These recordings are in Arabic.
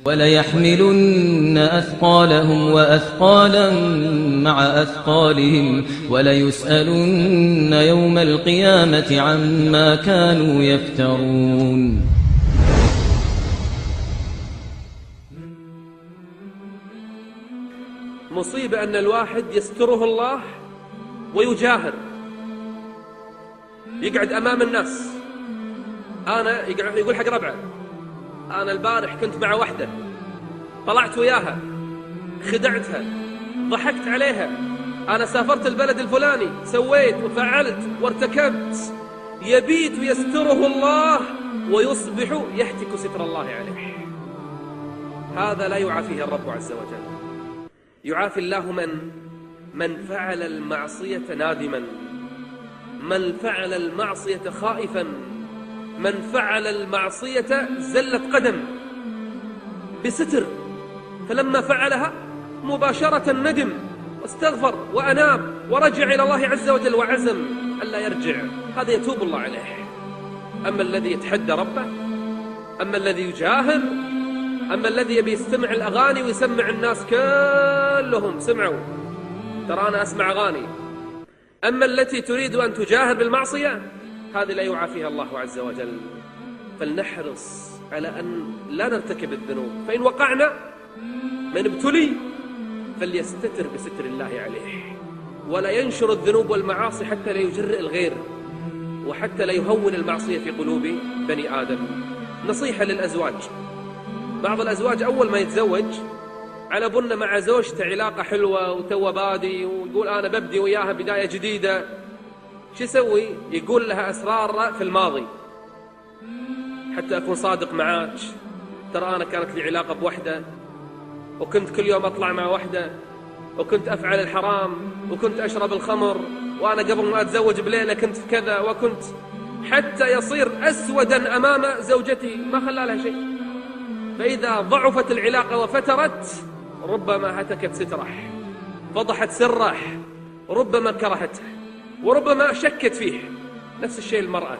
وليحملن أثقالهم وأثقالا مع أثقالهم وليسألن يوم القيامة عما كانوا يفترون. مصيبة أن الواحد يستره الله ويجاهر، يقعد أمام الناس، أنا يقول حق ربعه أنا البارح كنت مع وحدة، طلعت وياها، خدعتها، ضحكت عليها، أنا سافرت البلد الفلاني، سويت وفعلت وارتكبت. يبيت يستره الله ويصبح يحتك ستر الله عليه. هذا لا يعافيه الرب عز وجل. يعافي الله من فعل المعصية نادما، من فعل المعصية خائفا، من فعل المعصية زلت قدم بستر، فلما فعلها مباشرة ندم واستغفر وأناب ورجع إلى الله عز وجل وعزم ألا يرجع، هذا يتوب الله عليه. أما الذي يتحدى ربه، أما الذي يجاهر، أما الذي يبي يستمع الأغاني ويسمع الناس كلهم سمعوا ترى أنا أسمع أغاني، أما التي تريد أن تجاهر بالمعصية هذه لا يعافيها الله عز وجل. فلنحرص على أن لا نرتكب الذنوب، فإن وقعنا من ابتلي فليستتر بستر الله عليه، ولا ينشر الذنوب والمعاصي حتى لا يجرئ الغير وحتى لا يهون المعصية في قلوب بني آدم. نصيحة للأزواج، بعض الأزواج أول ما يتزوج على بنا مع زوجته علاقة حلوة وتوه بادي ويقول أنا ببدي وياها بداية جديدة، شو يسوي؟ يقول لها أسرار في الماضي حتى أكون صادق معاك، ترى أنا كانت لي علاقة بوحدة وكنت كل يوم أطلع مع وحدة وكنت أفعل الحرام وكنت أشرب الخمر وأنا قبل ما أتزوج بليلة كنت في كذا وكنت، حتى يصير أسودا أمام زوجتي ما خلى لها شيء. فإذا ضعفت العلاقة وفترت ربما هتكت ستره، فضحت سره، ربما كرهته وربما شكت فيه. نفس الشيء المرأة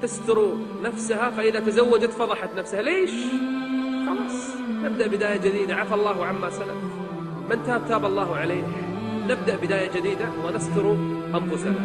تستر نفسها، فإذا تزوجت فضحت نفسها. ليش؟ خلاص نبدأ بداية جديدة، عفى الله عما سلف، من تاب تاب الله عليه. نبدأ بداية جديدة ونستر أنفسنا.